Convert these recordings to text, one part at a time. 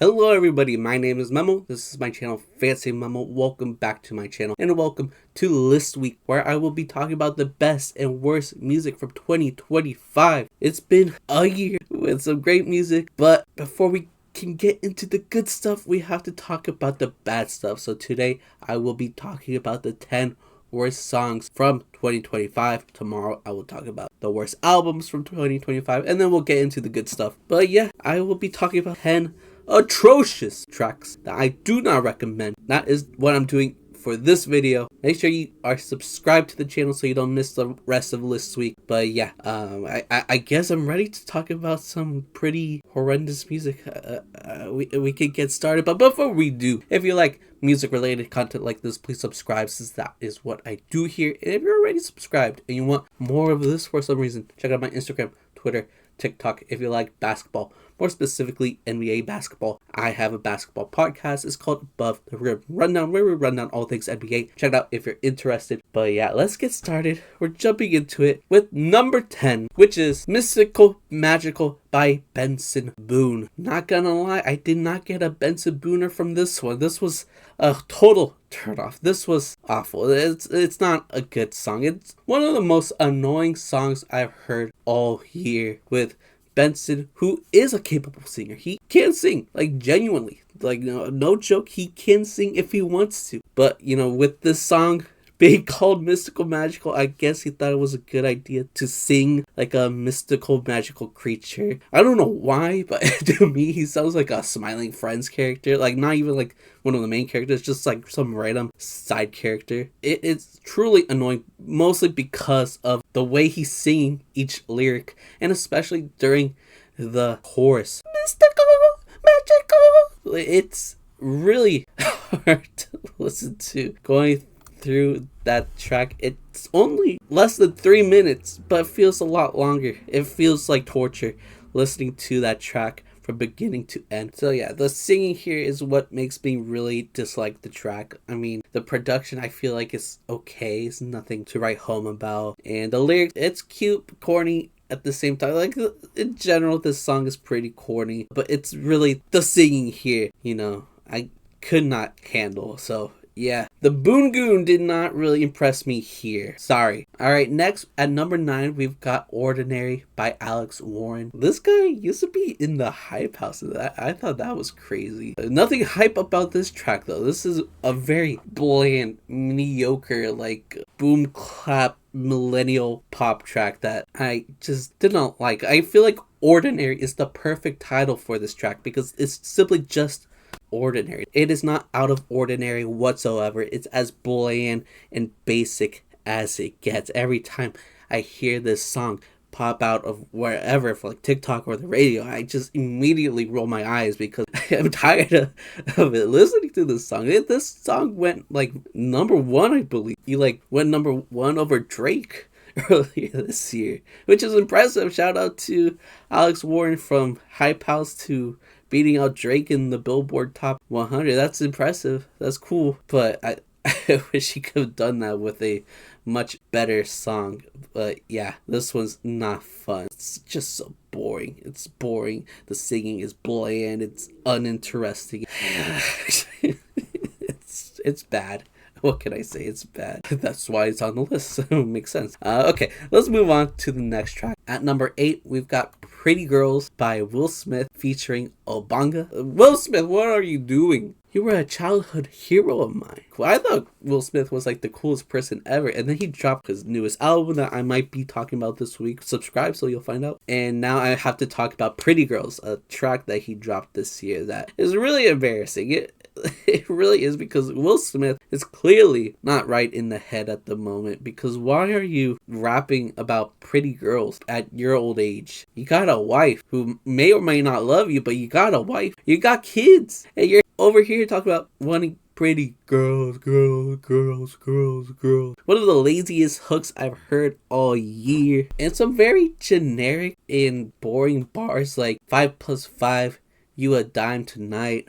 Hello everybody, my name is Memo. This is my channel FancyMemo. Welcome back to my channel and welcome to List Week, where I will be talking about the best and worst music from 2025. It's been a year with some great music, but before we can get into the good stuff, we have to talk about the bad stuff. So today I will be talking about the 10 worst songs from 2025. Tomorrow I will talk about the worst albums from 2025, and then we'll get into the good stuff. But yeah, I will be talking about 10 atrocious tracks that I do not recommend. That is what I'm doing for this video. Make sure you are subscribed to the channel so you don't miss the rest of List Week. But yeah, I guess I'm ready to talk about some pretty horrendous music. We can get started, but before we do, if you like music related content like this, please subscribe, since that is what I do here. And if you're already subscribed and you want more of this for some reason, check out my Instagram, Twitter, TikTok. If you like basketball, more specifically NBA basketball, I have a basketball podcast. It's called Above the Rim Rundown, where we run down all things NBA. Check it out if you're interested. But yeah, let's get started. We're jumping into it with number 10, which is Mystical Magical by Benson Boone. Not gonna lie, I did not get a Benson Booner from this one. This was a total turnoff. This was awful. It's not a good song. It's one of the most annoying songs I've heard all year with Benson, who is a capable singer. He can sing, like, genuinely, like, no joke, he can sing if he wants to. But with this song being called Mystical Magical, I guess he thought it was a good idea to sing like a mystical magical creature. I don't know why, but to me he sounds like a Smiling Friends character, like not even like one of the main characters, just like some random side character. It's truly annoying, mostly because of the way he's singing each lyric, and especially during the chorus. Mystical Magical! It's really hard to listen to going through that track. It's only less than 3 minutes, but it feels a lot longer. It feels like torture listening to that track from beginning to end. So yeah, the singing here is what makes me really dislike the track. I mean, the production I feel like is okay. It's nothing to write home about. And the lyrics, it's cute, corny at the same time. Like, in general, this song is pretty corny, but it's really the singing here, I could not handle. So yeah, the Boone Goon did not really impress me here. Sorry. Alright, next at number 9, we've got Ordinary by Alex Warren. This guy used to be in the Hype House. I thought that was crazy. Nothing hype about this track though. This is a very bland, mediocre, like boom clap millennial pop track that I just did not like. I feel like Ordinary is the perfect title for this track because it's simply just ordinary. It is not out of ordinary whatsoever. It's as bland and basic as it gets. Every time I hear this song pop out of wherever, for like TikTok or the radio, I just immediately roll my eyes because I'm tired of it. Listening to this song, this song went like number 1, I believe. He went number 1 over Drake earlier this year, which is impressive. Shout out to Alex Warren, from Hype House to beating out Drake in the Billboard Top 100. That's impressive. That's cool. But I wish he could have done that with a much better song. But yeah, this one's not fun. It's just so boring. It's boring. The singing is bland. It's uninteresting. It's bad. What can I say? It's bad. That's why it's on the list. It makes sense. Okay, let's move on to the next track. At number 8, we've got Pretty Girls by Will Smith featuring OBanga. Will Smith, what are you doing? You were a childhood hero of mine. Well, I thought Will Smith was like the coolest person ever, and then he dropped his newest album that I might be talking about this week. Subscribe so you'll find out. And now I have to talk about Pretty Girls, a track that he dropped this year that is really embarrassing. It really is, because Will Smith is clearly not right in the head at the moment, because why are you rapping about pretty girls at your old age? You got a wife who may or may not love you, but you got a wife, you got kids, and you're over here talking about wanting pretty girls. One of the laziest hooks I've heard all year, and some very generic and boring bars like 5 + 5 you a dime tonight.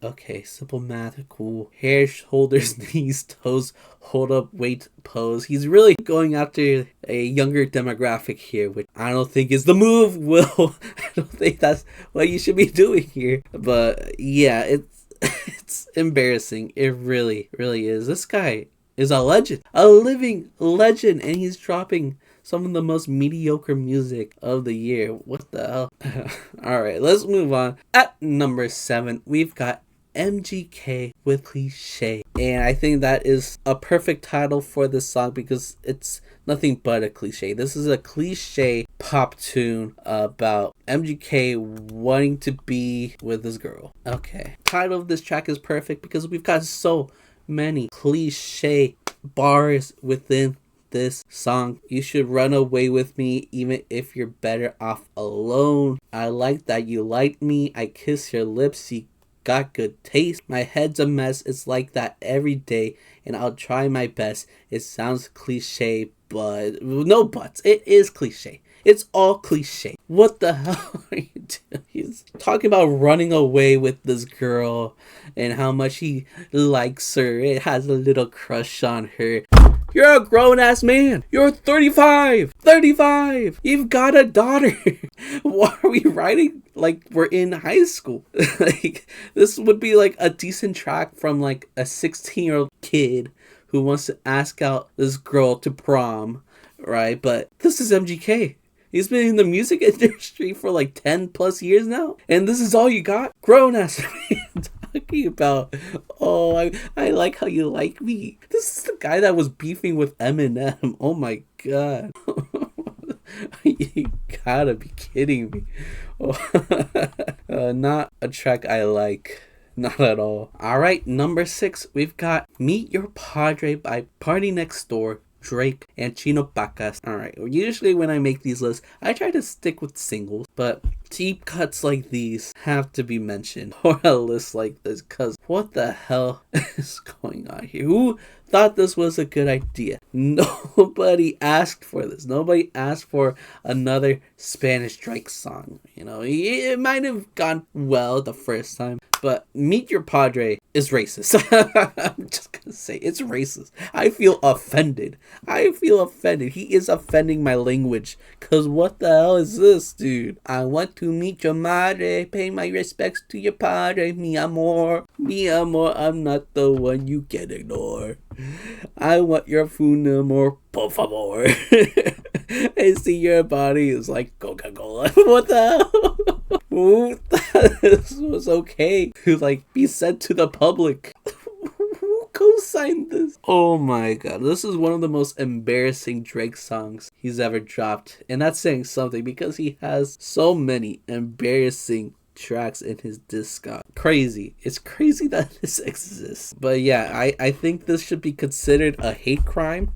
Okay, simple math, cool. Hair, shoulders, knees, toes, hold up, weight, pose. He's really going after a younger demographic here, which I don't think is the move, Will. I don't think that's what you should be doing here. But yeah, it's embarrassing. It really, really is. This guy is a legend, a living legend, and he's dropping some of the most mediocre music of the year. What the hell? Alright, let's move on. At number 7, we've got MGK with Cliché. And I think that is a perfect title for this song because it's nothing but a cliche. This is a cliche pop tune about MGK wanting to be with this girl. Okay. Title of this track is perfect because we've got so many cliche bars within this song. You should run away with me even if you're better off alone. I like that you like me. I kiss your lips. You got good taste. My head's a mess. It's like that every day and I'll try my best. It sounds cliche, but no buts. It is cliche. It's all cliche. What the hell are you doing? He's talking about running away with this girl and how much he likes her. It has a little crush on her. You're a grown-ass man. You're 35. 35. You've got a daughter. Why are we writing like we're in high school? Like, this would be like a decent track from like a 16-year-old kid who wants to ask out this girl to prom, right? But this is MGK. He's been in the music industry for like 10 plus years now. And this is all you got? Grown-ass man talking about, oh, I like how you like me. This is the guy that was beefing with Eminem. Oh my god. You gotta be kidding me. Not a track I like. Not at all. Alright, number 6, we've got Meet Your Padre by PARTYNEXTDOOR, Drake, and Chino Pacas. Alright, usually when I make these lists, I try to stick with singles, but deep cuts like these have to be mentioned for a list like this, because what the hell is going on here? Who thought this was a good idea? Nobody asked for this. Nobody asked for another Spanish Drake song. You know, it might have gone well the first time, but Meet Your Padre is racist. I'm just gonna say it's racist. I feel offended. He is offending my language. Cause what the hell is this, dude? I want to meet your madre, pay my respects to your padre, mi amor. Mi amor, I'm not the one you can ignore. I want your funeral, por favor. I see your body is like Coca-Cola. What the hell? Who thought this was okay to like be sent to the public? Who co-signed this? Oh my god, this is one of the most embarrassing Drake songs he's ever dropped. And that's saying something because he has so many embarrassing tracks in his discog. Crazy. It's crazy that this exists. But yeah, I think this should be considered a hate crime.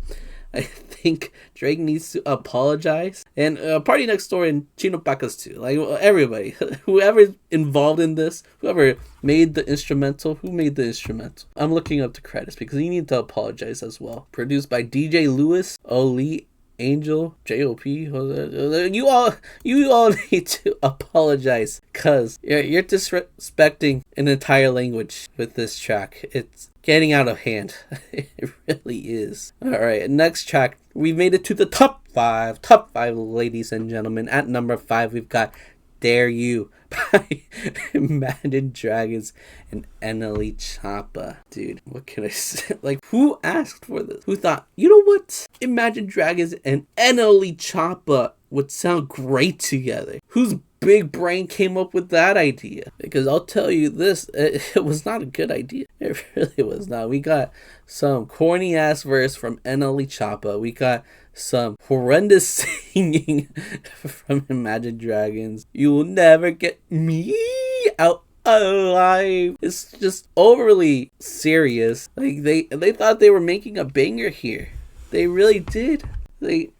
I think Drake needs to apologize. And PARTYNEXTDOOR and Chino Pacas too. Like, everybody. Whoever's involved in this. Whoever made the instrumental. Who made the instrumental? I'm looking up the credits because you need to apologize as well. Produced by DJ Lewis, Oli, Angel, J.O.P. You all need to apologize because you're disrespecting an entire language with this track. It's getting out of hand. It really is. Alright, next track. We made it to the top 5. Top 5, ladies and gentlemen. At number 5, we've got Dare You by Imagine Dragons and NLE Choppa. Dude, what can I say? Like, who asked for this? Who thought, you know what? Imagine Dragons and NLE Choppa would sound great together. Whose big brain came up with that idea? Because I'll tell you this, it was not a good idea. It really was not. We got some corny ass verse from NLE Choppa. We got some horrendous singing from Imagine Dragons. You will never get me out alive. It's just overly serious. Like they thought they were making a banger here. They really did. They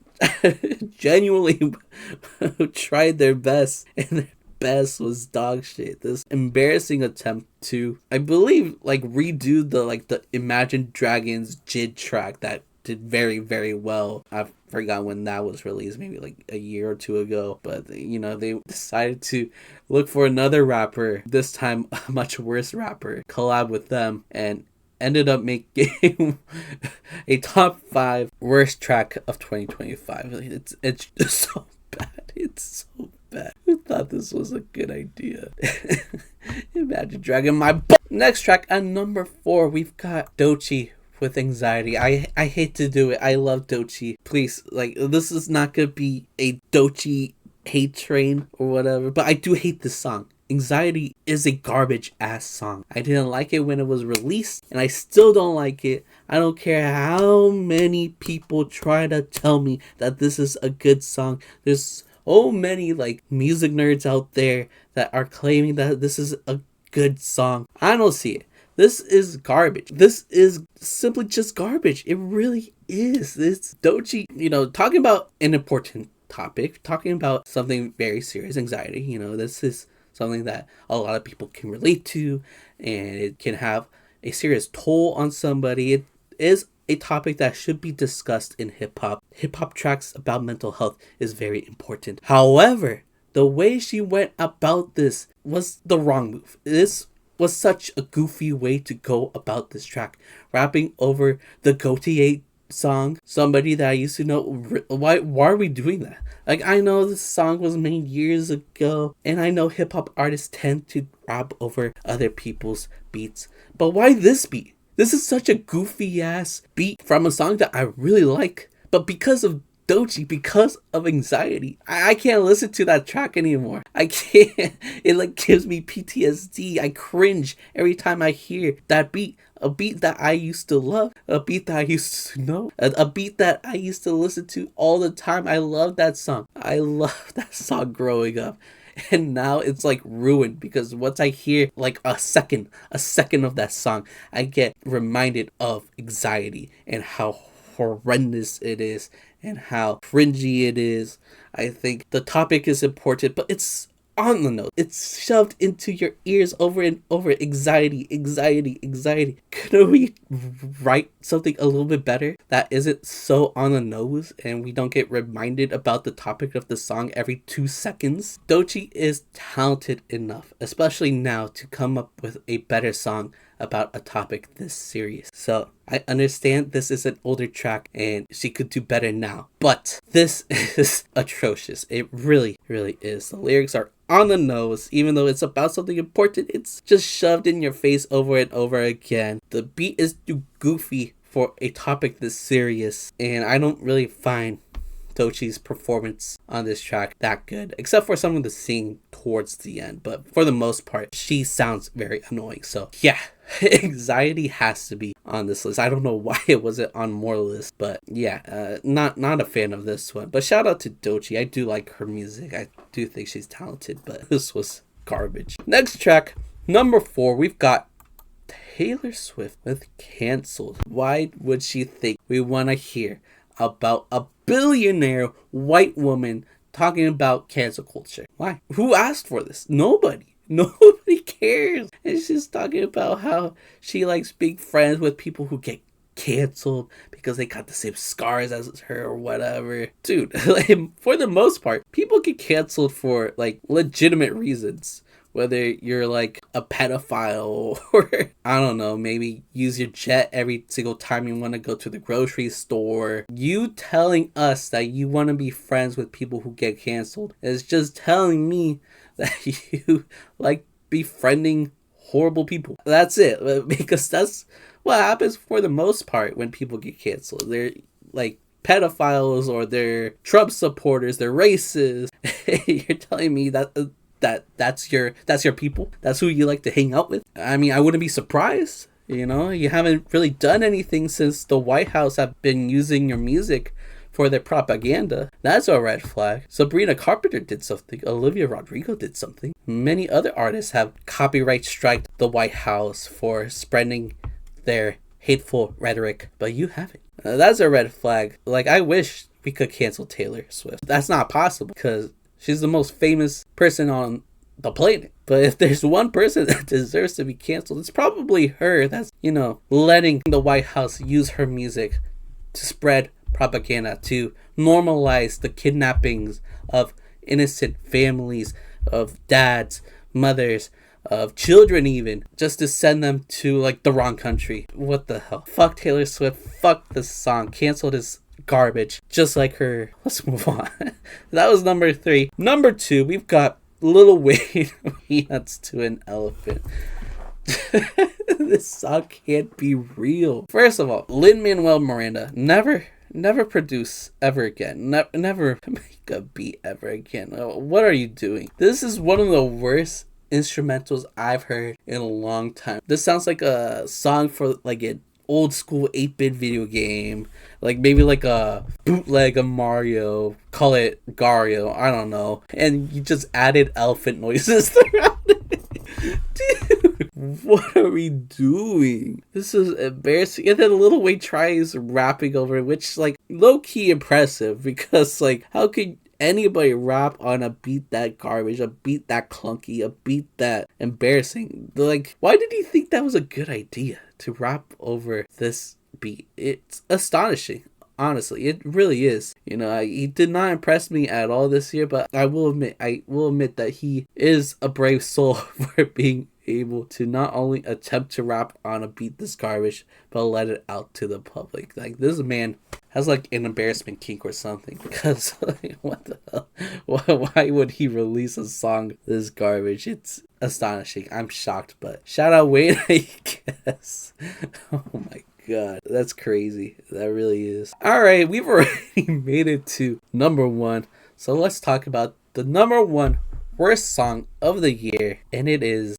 genuinely tried their best, and their best was dog shit. This embarrassing attempt to, I believe, like redo the Imagine Dragons JID track that did very, very well. I forgot when that was released, maybe like a year or two ago. But, you know, they decided to look for another rapper, this time a much worse rapper, collab with them, and ended up making a top 5 worst track of 2025. It's just so bad. It's so bad. Who thought this was a good idea? Imagine dragging my butt. Next track at number 4, we've got Doechii with Anxiety. I hate to do it. I love Doechii. Please, like, this is not gonna be a Doechii hate train or whatever, but I do hate this song. Anxiety is a garbage ass song. I didn't like it when it was released, and I still don't like it. I don't care how many people try to tell me that this is a good song. There's so many like music nerds out there that are claiming that this is a good song. I don't see it. This is garbage. This is simply just garbage. It really is. It's Doechii, you know, talking about an important topic, talking about something very serious, anxiety. You know, this is something that a lot of people can relate to, and it can have a serious toll on somebody. It is a topic that should be discussed in hip-hop. Hip-hop tracks about mental health is very important. However, the way she went about this was the wrong move. This was such a goofy way to go about this track. Rapping over the Doechii song, somebody that I used to know. Why are we doing that? Like, I know this song was made years ago, and I know hip-hop artists tend to rap over other people's beats, but why this beat? This is such a goofy ass beat from a song that I really like, but because of Doechii, because of Anxiety, I can't listen to that track anymore. I can't. It like gives me PTSD. I cringe every time I hear that beat. A beat that I used to love, a beat that I used to know, a beat that I used to listen to all the time. I love that song. I love that song growing up. And now it's like ruined because once I hear like a second of that song, I get reminded of Anxiety and how horrendous it is and how cringy it is. I think the topic is important, but it's on the nose. It's shoved into your ears over and over. Anxiety. Could we write something a little bit better that isn't so on the nose and we don't get reminded about the topic of the song every 2 seconds? Doechii is talented enough, especially now, to come up with a better song about a topic this serious. So I understand this is an older track and she could do better now, but this is atrocious. It really, really is. The lyrics are on the nose. Even though it's about something important, it's just shoved in your face over and over again. The beat is too goofy for a topic this serious, and I don't really find Doechii's performance on this track that good, except for some of the singing towards the end, but for the most part she sounds very annoying. So yeah, Anxiety has to be on this list. I don't know why it wasn't on more lists, but yeah, not a fan of this one. But shout out to Doechii. I do like her music. I do think she's talented, but this was garbage. Next track, number 4, we've got Taylor Swift with Cancelled. Why would she think we want to hear about a billionaire white woman talking about cancel culture? Why? Who asked for this? Nobody cares. And she's talking about how she likes being friends with people who get canceled because they got the same scars as her or whatever. Dude, like, for the most part, people get canceled for like legitimate reasons. Whether you're like a pedophile or, I don't know, maybe use your jet every single time you want to go to the grocery store. You telling us that you want to be friends with people who get canceled is just telling me that you like befriending horrible people. That's it. Because that's what happens for the most part when people get canceled. They're like pedophiles or they're Trump supporters, they're racist. You're telling me that that's your people? That's who you like to hang out with? I mean, I wouldn't be surprised. You know, you haven't really done anything since the White House have been using your music for their propaganda. That's a red flag. Sabrina Carpenter did something. Olivia Rodrigo did something. Many other artists have copyright striked the White House for spreading their hateful rhetoric, but you haven't. That's a red flag. Like, I wish we could cancel Taylor Swift. That's not possible because she's the most famous person on the planet. But if there's one person that deserves to be canceled, it's probably her. That's, you know, letting the White House use her music to spread propaganda, to normalize the kidnappings of innocent families, of dads, mothers, of children even, just to send them to like the wrong country. What the hell? Fuck Taylor Swift, fuck this song, cancel this garbage, just like her. Let's move on. That was number 3. Number 2, we've got Lil Wayne, Peanuts to an Elephant. This song can't be real. First of all, Lin-Manuel Miranda, never produce ever again. Never make a beat ever again. What are you doing? This is one of the worst instrumentals I've heard in a long time. This sounds like a song for like an old school 8-bit video game, like maybe like a bootleg of Mario, call it Gario, I don't know, and you just added elephant noises throughout it. Dude, what are we doing? This is embarrassing. And then Lil Wayne tries rapping over it, which like low-key impressive, because like how could anybody rap on a beat that garbage, a beat that clunky, a beat that embarrassing? Like, why did he think that was a good idea to rap over this beat? It's astonishing. Honestly, it really is. You know, he did not impress me at all this year, but I will admit that he is a brave soul for being able to not only attempt to rap on a beat this garbage, but let it out to the public. Like, this man has like an embarrassment kink or something, because like, what the hell? Why would he release a song this garbage? It's astonishing. I'm shocked, but shout out Wayne, I guess. Oh my God, that's crazy. That really is. All right, we've already made it to number 1, so let's talk about the number 1 worst song of the year, and it is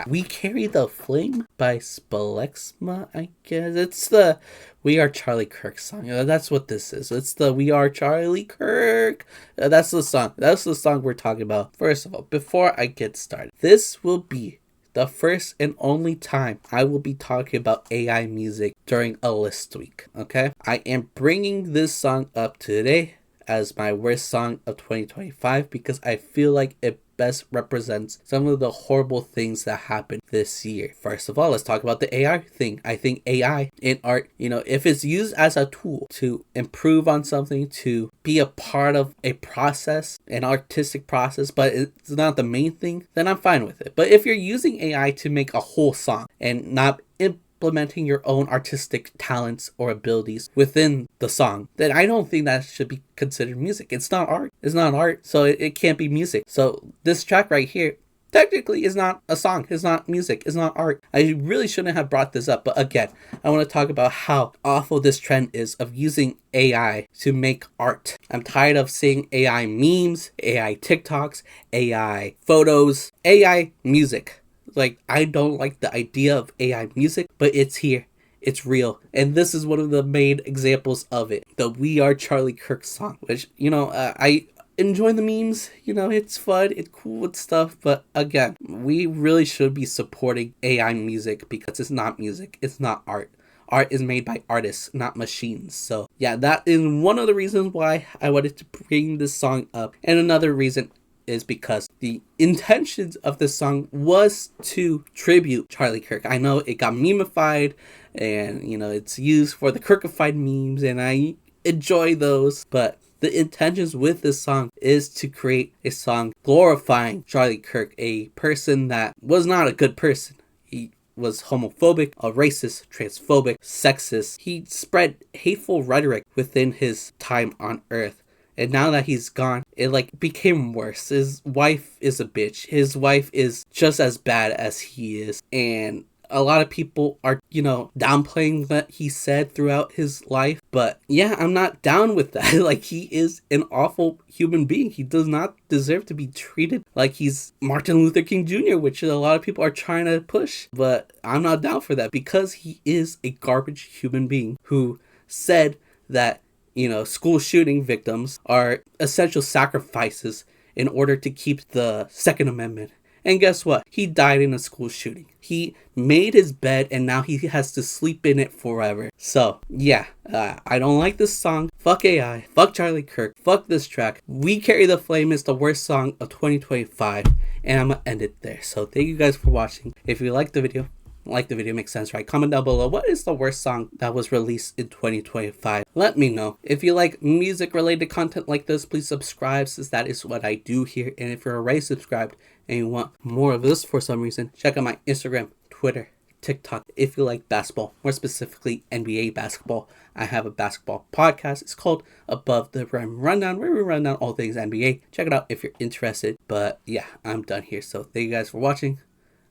We Carry the Flame by Spalexma, I guess. It's the We Are Charlie Kirk song. That's what this is. It's the We Are Charlie Kirk. That's the song. That's the song we're talking about. First of all, before I get started, this will be the first and only time I will be talking about AI music during a list week, okay? I am bringing this song up today as my worst song of 2025 because I feel like it best represents some of the horrible things that happened this year. First of all, let's talk about the AI thing. I think AI in art, you know, if it's used as a tool to improve on something, to be a part of a process, an artistic process, but it's not the main thing, then I'm fine with it. But if you're using AI to make a whole song and not implementing your own artistic talents or abilities within the song, then I don't think that should be considered music. It's not art. It's not art, so it can't be music. So this track right here technically is not a song. It's not music. It's not art. I really shouldn't have brought this up, but again, I want to talk about how awful this trend is of using AI to make art. I'm tired of seeing AI memes, AI TikToks, AI photos, AI music. Like, I don't like the idea of AI music, but it's here. It's real. And this is one of the main examples of it. The We Are Charlie Kirk song, which, you know, I enjoy the memes. You know, it's fun. It's cool with stuff. But again, we really should be supporting AI music because it's not music. It's not art. Art is made by artists, not machines. So, yeah, that is one of the reasons why I wanted to bring this song up. And another reason is because the intentions of this song was to tribute Charlie Kirk. I know it got memeified and, you know, it's used for the Kirkified memes and I enjoy those, but the intentions with this song is to create a song glorifying Charlie Kirk, a person that was not a good person. He was homophobic, a racist, transphobic, sexist. He spread hateful rhetoric within his time on Earth. And now that he's gone, it like became worse. His wife is a bitch. His wife is just as bad as he is. And a lot of people are, you know, downplaying what he said throughout his life. But yeah, I'm not down with that. Like, he is an awful human being. He does not deserve to be treated like he's Martin Luther King Jr., which a lot of people are trying to push. But I'm not down for that because he is a garbage human being who said that, you know, school shooting victims are essential sacrifices in order to keep the Second Amendment. And guess what? He died in a school shooting. He made his bed and now he has to sleep in it forever. So, yeah, I don't like this song. Fuck AI. Fuck Charlie Kirk. Fuck this track. We Carry the Flame is the worst song of 2025. And I'm gonna end it there. So, thank you guys for watching. If you liked the video, like the video makes sense, right? Comment down below, what is the worst song that was released in 2025? Let me know. If you like music related content like this, please subscribe, since that is what I do here. And if you're already subscribed and you want more of this for some reason, check out my Instagram, Twitter, TikTok. If you like basketball, more specifically NBA basketball, I have a basketball podcast. It's called Above the Rim Rundown, where we run down all things NBA. Check it out if you're interested. But yeah, I'm done here. So thank you guys for watching.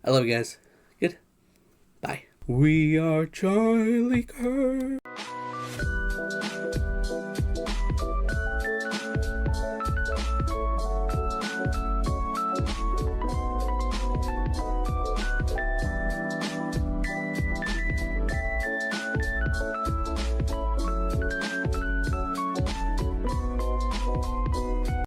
I love you guys. Good. Bye. We are Charlie Kirk.